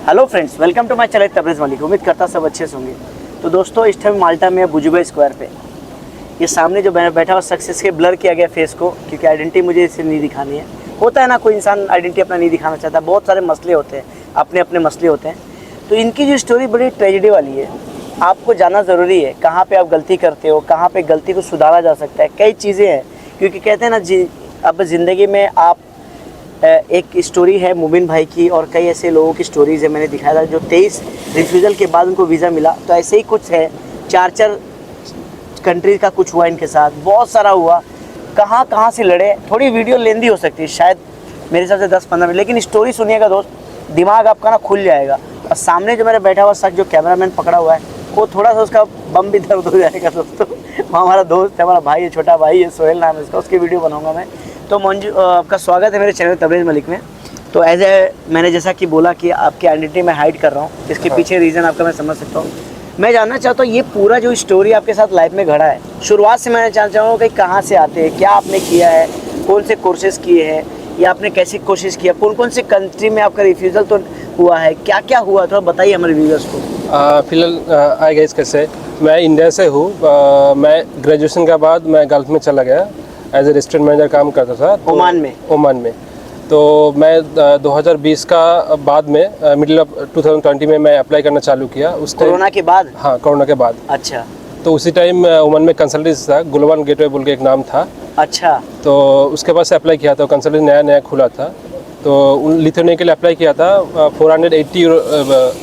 Hello friends, welcome to my channel Tabrez Malik. उम्मीद करता सब अच्छे से होंगे। तो दोस्तों, इस टाइम माल्टा में बुजुर्ग स्क्वायर पे ये सामने जो बैठा हुआ सक्सेस के ब्लर किया गया फेस को, क्योंकि आइडेंटिटी मुझे इसे नहीं दिखानी है। होता है ना, कोई इंसान आइडेंटिटी अपना नहीं दिखाना चाहता, बहुत सारे मसले होते हैं, अपने अपने मसले होते हैं। तो इनकी जो स्टोरी बड़ी ट्रेजेडी वाली है, आपको जानना ज़रूरी है। कहाँ पर आप गलती करते हो, कहाँ पर गलती को सुधारा जा सकता है, कई चीज़ें हैं। क्योंकि कहते हैं ना, अब ज़िंदगी में आप एक स्टोरी है मुबिन भाई की, और कई ऐसे लोगों की स्टोरीज़ है। मैंने दिखाया था जो 23 रिफ्यूज़ल के बाद उनको वीज़ा मिला। तो ऐसे ही कुछ है, 4 कंट्रीज़ का कुछ हुआ इनके साथ, बहुत सारा हुआ। कहाँ से लड़े। थोड़ी वीडियो लेंदी हो सकती है, शायद मेरे हिसाब से 10-15 मिनट, लेकिन स्टोरी सुनिएगा दोस्त, दिमाग आपका ना खुल जाएगा। और सामने जो मेरा बैठा हुआ शख्स जो कैमरामैन पकड़ा हुआ है, वो थोड़ा सा उसका बम भी दर्द हो जाएगा दोस्तों। वो हमारा दोस्त है, हमारा भाई है, छोटा भाई है, सोहेल नाम है इसका, उसकी वीडियो बनाऊँगा मैं। तो मंजू, आपका स्वागत है मेरे चैनल तबरेज़ मलिक में। तो मैंने जैसा कि बोला कि आपकी आइडेंटिटी मैं हाइड कर रहा हूँ, इसके पीछे रीज़न आपका मैं समझ सकता हूँ। मैं जानना चाहता हूँ ये पूरा जो स्टोरी आपके साथ लाइफ में घड़ा है, शुरुआत से मैं जानना चाहूँगा कि कहाँ से आते हैं, क्या आपने किया है, कौन से कोर्सेज किए हैं, या आपने कैसी कोशिश किया, कौन से कंट्री में आपका रिफ्यूज़ल तो हुआ है, क्या क्या हुआ, थोड़ा बताइए हमारे व्यूअर्स को। फिलहाल आई गाइस, कैसे मैं इंडिया से हूँ। मैं ग्रेजुएशन के बाद मैं गल्फ में चला गया, एज ए रेस्टोरेंट मैनेजर काम करता था ओमान में। तो मैं 2020 का बाद में मिडिल ऑफ 2020 में मैं अप्लाई करना चालू किया। उस कोरोना के बाद? हाँ, कोरोना के बाद। अच्छा। तो उसी टाइम ओमान में कंसल्टेंसी था, ग्लोबल गेटवे बोल के एक नाम था। अच्छा। तो उसके पास से अप्लाई किया था, कंसल्टेंसी नया खुला था। तो लिथुआनिया के लिए अप्लाई किया था, 480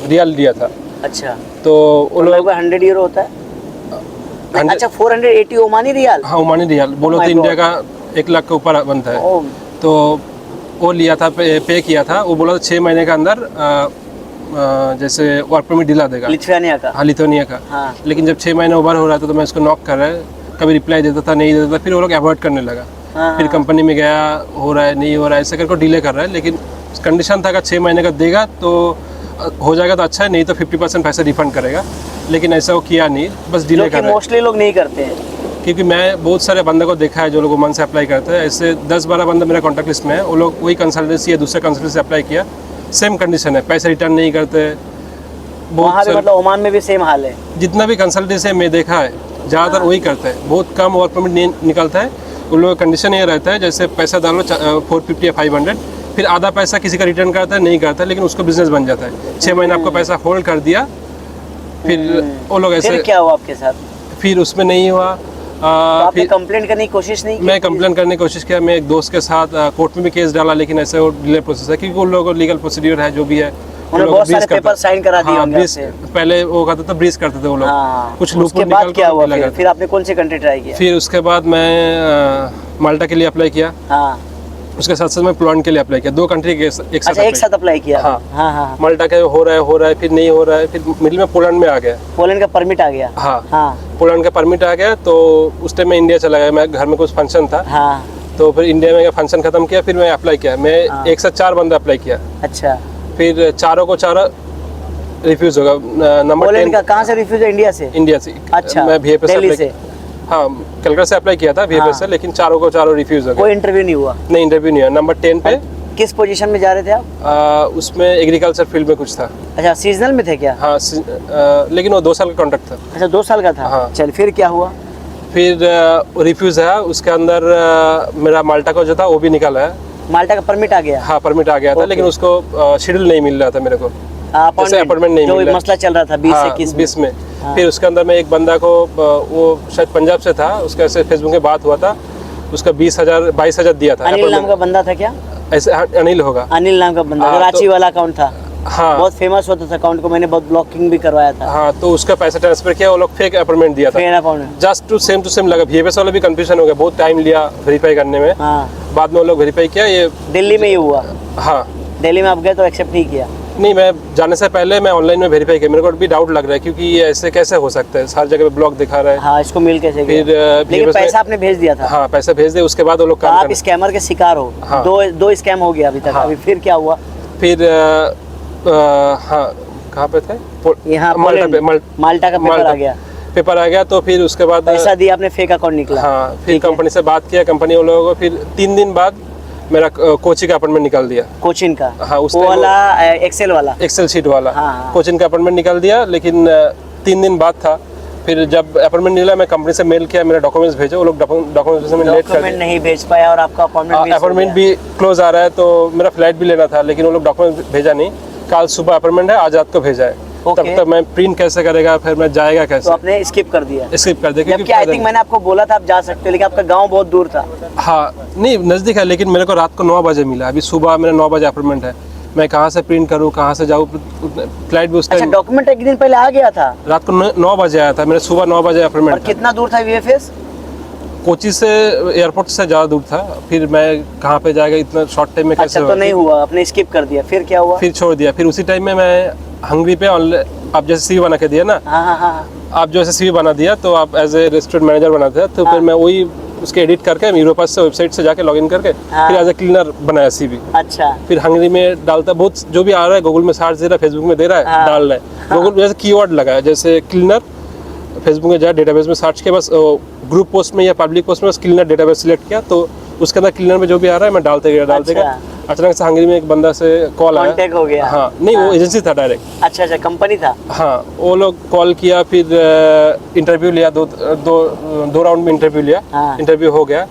रियाल दिया था। अच्छा। तो वो लोग 100 यूरो होता है। अच्छा, 480 ओमानी रियाल? हाँ, ओमानी रियाल बोलो तो इंडिया का 1 लाख के ऊपर बनता है। तो वो लिया था, पे किया था। वो बोला था 6 महीने के अंदर जैसे वर्क परमिट दिला देगा, लिथुआनिया का। हाँ, लिथुआनिया का। हाँ। लेकिन जब 6 महीने ओवर हो रहा था तो मैं उसको नॉक कर रहा है, कभी रिप्लाई देता था, नहीं देता था। फिर वो लोग अवॉइड करने लगा। हाँ। फिर कंपनी में गया, हो रहा है नहीं हो रहा है, ऐसे करके डिले कर रहा है। लेकिन कंडीशन था कि 6 महीने का देगा तो हो जाएगा तो अच्छा है, नहीं तो 50% पैसा रिफंड करेगा। लेकिन ऐसा वो किया नहीं, बस डिले कर रहा है। मोस्टली लोग नहीं करते हैं, क्योंकि मैं बहुत सारे बंदे को देखा है जो लोग ओमान से अप्लाई करते हैं। ऐसे 10-12 बंदे मेरे कॉन्टैक्ट लिस्ट में है। वो लोग वही कंसल्टेंसी या दूसरे कंसल्टेंसी से अप्लाई किया, सेम कंडीशन है, पैसे रिटर्न नहीं करते। वहाँ पे मतलब ओमान में भी सेम हाल है? जितना भी कंसल्टेंसी मैं देखा है ज़्यादातर वही करते हैं। बहुत कम वर्क परमिट नहीं निकलता है। उन लोगों का कंडीशन ये रहता है, जैसे पैसा डालो 450 या 500, फिर आधा पैसा किसी का रिटर्न करता है, नहीं करता, लेकिन उसको बिजनेस बन जाता है। 6 महीने आपको पैसा होल्ड कर दिया, फिर वो लोग ऐसे। फिर क्या हुआ आपके साथ? फिर उसमें नहीं हुआ। तो आपने कंप्लेंट करने की कोशिश नहीं की? मैं कंप्लेंट करने की कोशिश किया। मैं एक दोस्त के साथ कोर्ट में भी केस डाला, लेकिन ऐसे वो डिले प्रोसेस है, क्योंकि उन लोगों को लीगल प्रोसीड्यूर है जो भी है। उन्होंने बहुत सारे पेपर साइन करा दिए होंगे आपसे। पहले वो कहते थे ब्रीज करते थे वो लोग। हाँ। कुछ उसके बाद क्या हुआ? फिर आपने कौन सी कंट्री ट्राई किया? फिर उसके बाद मैं माल्टा के लिए अप्लाई किया। हाँ। उसके साथ साथ मैं पोलैंड के लिए अप्लाई किया। 2 कंट्री के एक साथ। अच्छा, एक साथ अप्लाई किया? हाँ हाँ हाँ। माल्टा का हो रहा है, फिर नहीं हो रहा है, फिर मिडिल में पोलैंड में आ गया। पोलैंड का परमिट आ गया? हाँ हाँ। पोलैंड का परमिट आ गया। तो उस टाइम मैं इंडिया चला गया, मैं घर में कुछ फंक्शन था। हाँ। तो फिर इंडिया में फंक्शन खत्म किया, फिर मैं अप्लाई किया। मैं एक साथ 4 बंदा अप्लाई किया। अच्छा। फिर चारों को रिफ्यूज होगा। नंबर 10 का कहाँ से रिफ्यूज है? इंडिया से? अच्छा। मैं VFS दिल्ली से? हाँ, कलकत्ता से अप्लाई किया था VFS से, लेकिन चारों को रिफ्यूज हो गया। कोई इंटरव्यू नहीं हुआ? नहीं, इंटरव्यू नहीं हुआ। नंबर 10 पे। किस पोजीशन में जा रहे थे आप? उसमें एग्रीकल्चर फील्ड में कुछ था। अच्छा, सीजनल में थे क्या? हाँ, लेकिन वो 2 साल का कॉन्ट्रैक्ट था। अच्छा, 2 साल का था। हाँ। चल, फिर क्या हुआ? फिर रिफ्यूज है। उसके अंदर मेरा माल्टा का जो था वो भी निकाला है। माल्टा का परमिट आ गया? हाँ, परमिट आ गया था, लेकिन उसको शेड्यूल नहीं मिल रहा था मेरे को। अपॉइंटमेंट नहीं मिल रहा, मसला चल रहा था 20 में। हाँ। फिर उसके अंदर में एक बंदा को, वो शायद पंजाब से था, उसका ऐसे फेसबुक में बात हुआ था, उसका 22,000 दिया था। अनिल नाम का बंदा था क्या? ऐसे अनिल होगा। अनिल नाम का बंदा, कराची वाला अकाउंट था। हाँ, बहुत फेमस होता था अकाउंट को, मैंने बहुत ब्लॉकिंग भी करवाया था। हाँ, तो उसका पैसा ट्रांसफर किया, वो लोग फेक अपॉइंटमेंट दिया था। Fake appointment just to same लगा। VFS वाला भी कंफ्यूजन हो गया, बहुत टाइम लिया वेरीफाई करने में। हाँ। बाद में वो लोग वेरीफाई किया। ये दिल्ली में ही हुआ? हाँ, दिल्ली में आप गए तो एक्सेप्ट नहीं किया? नहीं, मैं जाने से पहले मैं ऑनलाइन में वेरीफाई किया। मेरे को भी डाउट लग रहा है, क्योंकि ये ऐसे कैसे हो सकता है, हर जगह पे ब्लॉक दिखा रहा है। हाँ, इसको मिल कैसे गया? फिर लेकिन पैसा आपने भेज दिया था? हाँ, पैसा भेज दिया। उसके बाद वो लोग तो आप स्कैमर के शिकार हो। हाँ। दो स्कैम हो गया अभी तक। हाँ। अभी फिर क्या हुआ? फिर हाँ, कहाँ पे थे? यहाँ माल्टा का पेपर आ गया। तो फिर उसके बाद पैसा दिया आपने, फेक अकाउंट निकला। हाँ, फिर कंपनी से बात किया। कंपनी वालों को फिर 3 दिन बाद मेरा कोचिंग का अपॉइंटमेंट निकाल दिया। कोचिन का? हाँ, उस वो time वाला एक्सेल वाला? एक्सेल शीट वाला। हाँ। कोचिंग का अपॉइंटमेंट निकाल दिया, लेकिन 3 दिन बाद था। फिर जब अपॉइंटमेंट मिला, मैं कंपनी से मेल किया, मेरा डॉक्यूमेंट्स भेजे, वो लोग डॉक्यूमेंट्स में लेट कर डॉक्यूमेंट नहीं भेज पाया और आपका अपॉइंटमेंट भी क्लोज आ रहा है, तो मेरा फ्लाइट भी लेना था, लेकिन वो लोग डॉक्यूमेंट भेजा नहीं। कल सुबह अपॉइंटमेंट है, आज रात को भेजा है। तब तक मैं प्रिंट कैसे करेगा, फिर मैं जाएगा कैसे? तो आपने स्किप कर दिया? स्किप कर दिया, जबकि आई थिंक मैंने आपको बोला था आप जा सकते हो, लेकिन आपका गांव बहुत दूर था। हाँ, नहीं नज़दीक है, लेकिन मेरे को रात को 9 बजे मिला। अभी सुबह मेरा 9 बजे अपॉइंटमेंट है, मैं कहाँ से प्रिंट करूँ, कहाँ से जाऊँ? फ्लाइट भी उस अच्छा, टाइम डॉक्यूमेंट एक दिन पहले आ गया था? रात को 9 बजे आया था, मेरा सुबह 9 बजे और अपॉइंटमेंट था। कितना दूर था वीएफएस? कोची से एयरपोर्ट से ज़्यादा दूर था। फिर मैं कहाँ पे जाएगा इतना शॉर्ट टाइम में, कैसे अच्छा, तो होगा? नहीं हुआ, आपने स्किप कर दिया। फिर क्या हुआ? फिर छोड़ दिया। फिर उसी टाइम में मैं हंगरी पे आप जैसे सीवी बना के दिया ना, हाँ हाँ हाँ, आप जो ऐसे सीवी बना दिया, तो आप एज ए रेस्टोरेंट मैनेजर बनाते हैं, तो फिर मैं वही उसके एडिट करके यूरोपास से वेबसाइट से जाके लॉगिन करके फिर एज ए क्लीनर बनाया सीवी। अच्छा, फिर हंगरी में डालता, बहुत जो भी आ रहा है गूगल में सर्च दे रहा है, फेसबुक में दे रहा है, डाल रहा है। गूगल जैसे कीवर्ड लगाया, जैसे क्लीनर, फेसबुक में जाए डेटाबेस में सर्च किया, बस ग्रुप पोस्ट में या पब्लिक पोस्ट में बस क्लीनर डेटाबेस सिलेक्ट किया, तो उसके अंदर क्लीनर में जो भी आ रहा है मैं डालते गया। अचानक से हंगरी में एक बंदा से कॉल आया। कांटेक्ट हो गया? हाँ, नहीं वो एजेंसी था डायरेक्ट। अच्छा, कंपनी था? हाँ, वो लोग कॉल किया, फिर इंटरव्यू लिया, दो राउंड में इंटरव्यू लिया। इंटरव्यू हो गया।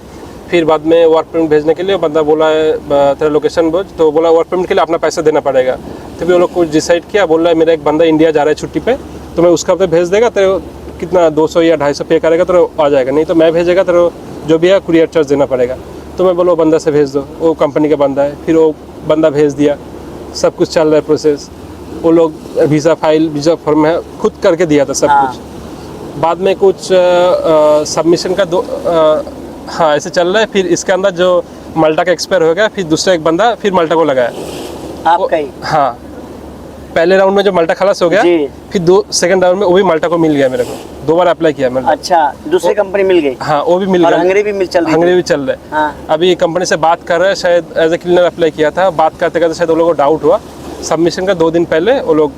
फिर बाद में वर्क परमिट भेजने के लिए बंदा बोला है तेरा लोकेशन भेज, तो बोला वर्क परमिट के लिए अपना पैसा देना पड़ेगा। तो फिर वो लोग कुछ डिसाइड किया, बोल रहा है मेरा एक बंदा इंडिया जा रहा है छुट्टी पे, तो मैं उसका पे भेज देगा, तेरे कितना 200 या 250 पे करेगा तो आ जाएगा, नहीं तो मैं भेजेगा तो जो भी है कुरियर चार्ज देना पड़ेगा। तो मैं बोलो बंदा से भेज दो, वो कंपनी का बंदा है। फिर वो बंदा भेज दिया, सब कुछ चल रहा है प्रोसेस। वो लोग वीज़ा फाइल, वीज़ा फॉर्म है खुद करके दिया था सब कुछ। बाद में कुछ सबमिशन का हाँ ऐसे चल रहा है। फिर इसके अंदर जो माल्टा का एक्सपायर हो गया, फिर दूसरा एक बंदा फिर माल्टा को लगाया। आपका ही? हाँ, पहले राउंड में जो माल्टा खलास हो गया, फिर सेकंड राउंड में वो भी माल्टा को मिल गया मेरे को। 2 बार अप्लाई किया मैंने। अच्छा, दूसरी कंपनी मिल गई? हाँ, वो भी मिल गया। हंगरी भी चल रही है? हंगरी भी चल रहा है। हाँ। अभी कंपनी से बात कर रहे हैं, शायद एज ए क्लीनर अप्लाई किया था। बात करते करते शायद वो लोगों को डाउट हुआ, सबमिशन का 2 दिन पहले वो लोग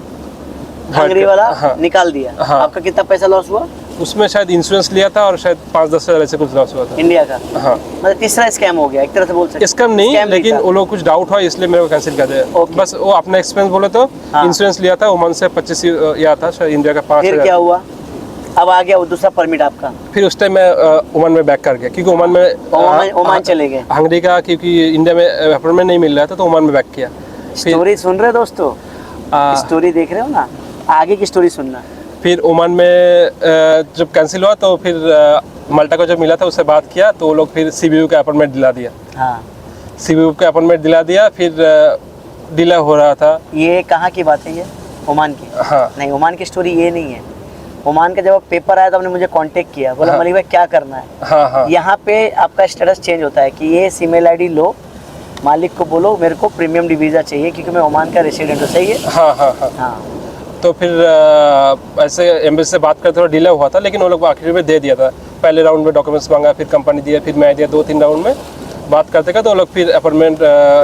हंगरी वाला निकाल दिया। हाँ। आपका कितना पैसा लॉस हुआ? उसमें शायद इंश्योरेंस लिया था और शायद 5-10 हज़ार ऐसे कुछ लॉस हुआ था इंडिया का। हाँ, मतलब तीसरा स्कैम हो गया एक तरह से बोल सकते हैं। स्कैम नहीं, लेकिन वो लोग कुछ डाउट हुआ इसलिए मेरे को कैंसिल कर दिया। बस वो अपना एक्सपेंस बोले तो इंश्योरेंस लिया था, ओमान से 25 या था शायद, इंडिया का 5,000। फिर क्या हुआ? अब आ गया वो दूसरा परमिट आपका? फिर उस टाइम मैं ओमान में बैक कर गया, क्योंकि ओमान में ओमान चले गए। हंगरी का क्योंकि इंडिया में अपॉइंटमेंट नहीं मिल रहा था, तो ओमान में बैक किया। स्टोरी सुन रहे दोस्तों? स्टोरी देख रहे हो ना, आगे की स्टोरी सुनना। फिर ओमान में जब कैंसिल हुआ, तो फिर माल्टा को जब मिला था उससे बात किया, तो वो लोग फिर सीबीयू का अपॉइंटमेंट दिला दिया। हाँ, सीबीयू का अपॉइंटमेंट दिला दिया। फिर डिले हो रहा था। ये कहाँ की बात है ये? ओमान की? हाँ, नहीं, ओमान की स्टोरी ये नहीं है। ओमान का जब पेपर आया तो आपने मुझे कांटेक्ट किया, बोला मलिक भाई क्या करना है। हाँ हाँ, यहाँ पे आपका स्टेटस चेंज होता है कि ये ईमेल आईडी लो, मालिक को बोलो मेरे को प्रीमियम डी वीज़ा चाहिए क्योंकि मैं ओमान का रेसिडेंट हूँ। सही है? हाँ हाँ हाँ। हाँ, तो फिर ऐसे एम्बेसी से बात करते थोड़ा डिले हुआ था, लेकिन वो लोग आखिर में दे दिया था। पहले राउंड में डॉक्यूमेंट्स मांगा, फिर कंपनी दिया, फिर मैं दिया। 2-3 राउंड में बात करते का तो वो लोग फिर अपॉइंटमेंट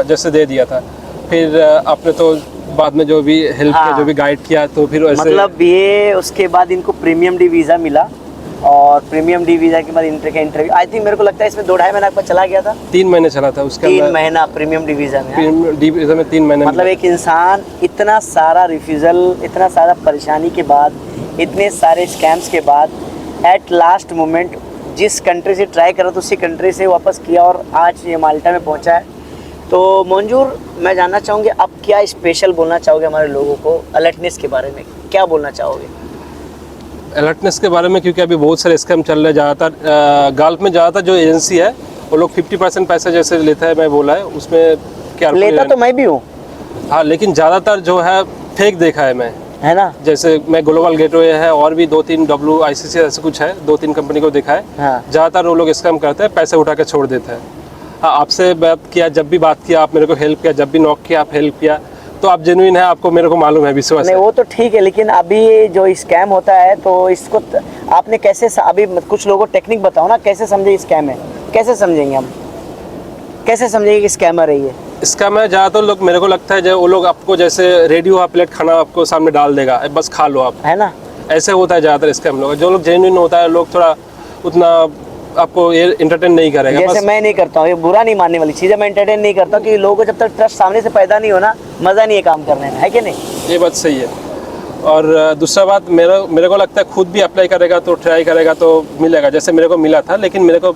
जैसे दे दिया था। फिर आपने तो बाद में जो भी हेल्प किया, जो भी गाइड किया, तो फिर ऐसे मतलब ये उसके बाद इनको प्रीमियम डी वीज़ा मिला, और प्रीमियम डी वीज़ा के बाद इंटरव्यू आई थिंक मेरे को लगता है इसमें 2-2.5 महीना आपका चला गया था। 3 महीने चला था उसके अंदर। 3 महीना प्रीमियम डी वीज़ा में? प्रीमियम डी वीज़ा में 3 महीने। मतलब एक इंसान इतना सारा रिफ्यूज़ल, इतना सारा परेशानी के बाद, इतने सारे स्कैम्स के बाद, एट लास्ट मोमेंट जिस कंट्री से ट्राई करा तो उसी कंट्री से वापस किया और आज ये माल्टा में पहुंचा है। तो मंजूर, मैं जानना चाहूँगी आप क्या स्पेशल बोलना चाहोगे हमारे लोगों को अलर्टनेस के बारे में? क्या बोलना चाहोगे अलर्टनेस के बारे में? क्योंकि अभी बहुत सारे स्कैम चल रहे हैं। ज़्यादातर गल्फ में ज़्यादातर जो एजेंसी है वो लोग 50% पैसा जैसे लेता है, मैं बोला है उसमें क्या लेता तो मैं भी हूँ। हाँ, लेकिन ज़्यादातर जो है फेक देखा है मैं, है ना? जैसे मैं ग्लोबल गेटवे है और भी 2-3 WICC ऐसे कुछ है, 2-3 कंपनी को देखा है। हाँ। ज़्यादातर वो लोग स्कैम करते हैं, पैसे उठा के छोड़ देते हैं। हाँ, आपसे बात किया, जब भी बात किया आप मेरे को हेल्प किया, जब भी नॉक किया आप हेल्प किया, तो आप जेन्युइन है, आपको मेरे को मालूम है, विश्वास नहीं है। वो तो ठीक है, लेकिन अभी जो स्कैम होता है तो इसको आपने कैसे अभी कुछ लोगों को टेक्निक बताओ ना, कैसे समझे स्कैम है? कैसे समझेंगे हम, कैसे समझेंगे कि स्कैमर है ये? स्कैम है ज़्यादातर लोग, मेरे को लगता है जो वो लोग आपको जैसे रेडी हुआ प्लेट खाना आपको सामने डाल देगा, बस खा लो आप, है ना? ऐसे होता है ज़्यादातर स्कैम लोग। जो लोग जेन्युइन होता है, लोग थोड़ा उतना आपको ये एंटरटेन नहीं करेगा। जैसे बस मैं नहीं करता हूँ, ये बुरा नहीं मानने वाली चीज़ है, मैं एंटरटेन नहीं करता हूँ कि लोगों को जब तक ट्रस्ट सामने से पैदा नहीं हो ना, मज़ा नहीं है काम करने में, है कि नहीं? ये बात सही है। और दूसरा बात, मेरे को लगता है खुद भी अप्लाई करेगा तो ट्राई करेगा तो मिलेगा, जैसे मेरे को मिला था। लेकिन मेरे को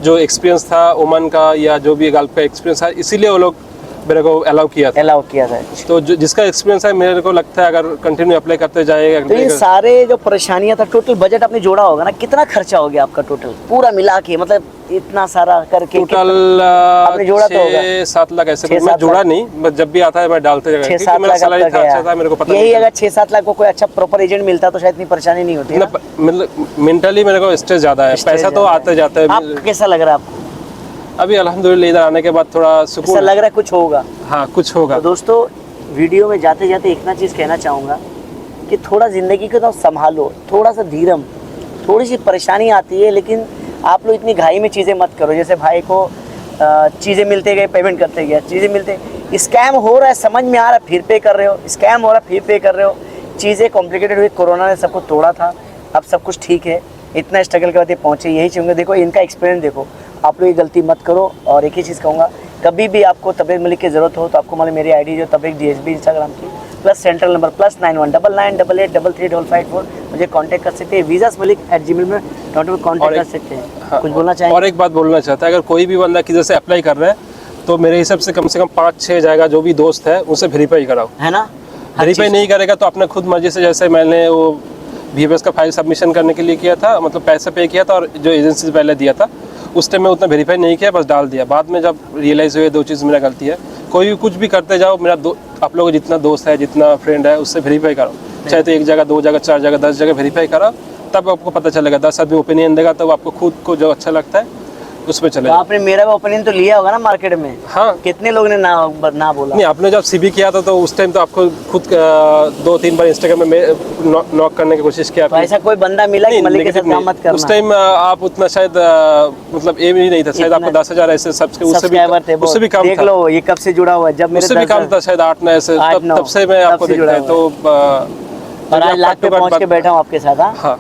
जो एक्सपीरियंस था ओमान का या जो भी गल्फ का एक्सपीरियंस था, इसीलिए वो लोग मेरे को अलाउ किया था। अलाउ किया था। तो जिसका एक्सपीरियंस है, मेरे को लगता है अगर कंटिन्यू अप्लाई करते जाए। तो ये सारे जो परेशानियां था, टोटल बजट आपने जोड़ा होगा ना, कितना खर्चा हो गया आपका टोटल पूरा मिला के, मतलब इतना सारा करके टोटल आपने जोड़ा तो होगा 6-7 लाख ऐसे। 6-7 मैं जोड़ा लाख। नहीं, बस जब भी आता है मैं डालते जाएगा, 6-7 क्योंकि मेरा लाख सैलरी आपका था, गया। अच्छा था, मेरे को पता यही नहीं अगर 6-7 लाख को कोई अच्छा प्रॉपर एजेंट मिलता तो शायद इतनी परेशानी नहीं होती ना? मतलब मेंटली मेरे को स्ट्रेस ज़्यादा है, पैसा तो आते जाता है। आपको कैसा लग रहा है आपको? अभी अल्हम्दुलिल्लाह इधर आने के बाद थोड़ा ऐसा सुकून लग रहा है कुछ होगा? हाँ, कुछ होगा। तो दोस्तों, वीडियो में जाते जाते एक ना चीज़ कहना चाहूँगा कि थोड़ा ज़िंदगी को तो संभालो, थोड़ा सा धीरम, थोड़ी सी परेशानी आती है, लेकिन आप लोग इतनी घाई में चीज़ें मत करो। जैसे भाई को चीज़ें मिलते गए, पेमेंट करते गए, चीज़ें मिलते, स्कैम हो रहा है, समझ में आ रहा है, फिर पे कर रहे हो, स्कैम हो रहा है, फिर पे कर रहे हो, चीज़ें कॉम्प्लिकेटेड हुई, कोरोना ने सबको तोड़ा था, अब सब कुछ ठीक है, इतना स्ट्रगल के बाद ये पहुँचे, यही चाहूँगा। देखो इनका एक्सपीरियंस देखो, आप लोग ये गलती मत करो। और एक ही चीज़ कहूँगा, कभी भी आपको तबीयत मलिक की ज़रूरत हो तो आपको मतलब मेरी आईडी जो तबीयत DSB इंस्टाग्राम की, प्लस सेंट्रल नंबर +9199888834 मुझे कांटेक्ट कर सकते हैं। वीज़ास मलिक@gmail में कांटेक्ट कर सकते हैं। हाँ, कुछ बोलना चाहेंगे? और एक बात बोलना चाहता है, अगर कोई भी बंदा किसी से अप्लाई कर रहा है तो मेरे हिसाब से कम 5-6 जाएगा, जो भी दोस्त है उनसे वेरीफाई कराओ, है ना? वेरीफाई नहीं करेगा तो अपने खुद मर्जी से, जैसे मैंने वो VBS का फाइल सबमिशन करने के लिए किया था, मतलब पैसा पे किया था और जो एजेंसी से पहले दिया था उस टाइम में उतना वेरीफाई नहीं किया, बस डाल दिया। बाद में जब रियलाइज़ हुए 2 चीज़ मेरा गलती है, कोई भी कुछ भी करते जाओ, आप लोग जितना दोस्त है, जितना फ्रेंड है, उससे वेरीफाई करो, चाहे तो 1 जगह, 2 जगह, 4 जगह, 10 जगह वेरीफाई करो, तब आपको पता चलेगा। 10 आदमी ओपिनियन देगा तब आपको खुद को जो अच्छा लगता है उस पर चले तो आपने मेरा ओपिनियन तो लिया होगा ना मार्केट में? हाँ। कितने लोग ने ना बोला? नहीं, आपने जब CB किया था तो उस टाइम तो आपको खुद 2-3 बार इंस्टाग्राम में नॉक करने की कोशिश किया। तो ऐसा कोई बंदा मिला कि मलिक के साथ काम मत करना? उस टाइम आप उतना शायद मतलब एम ही नहीं था, शायद आपको 10,000 ऐसे सब्सक्राइबर, उससे भी कम देख था। लो ये कब से जुड़ा हुआ है, जब मेरे उससे भी कम था शायद 8-9 ऐसे, तब से मैं आपको देखता है। तो और आज लाख पे पहुंच के बैठा हूँ आपके साथ। हाँ,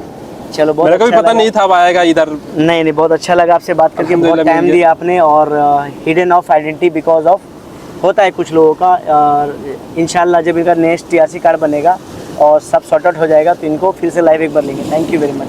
चलो, बहुत मेरे को भी अच्छा पता लगा। नहीं था अब आएगा इधर। नहीं, बहुत अच्छा लगा आपसे बात करके, बहुत टाइम दिया आपने। और hidden of identity because of होता है कुछ लोगों का। और इंशाल्लाह जब इनका नेक्स्ट TRC कार्ड बनेगा और सब सॉर्ट आउट हो जाएगा तो इनको फिर से लाइव एक बार लेंगे। Thank you very much.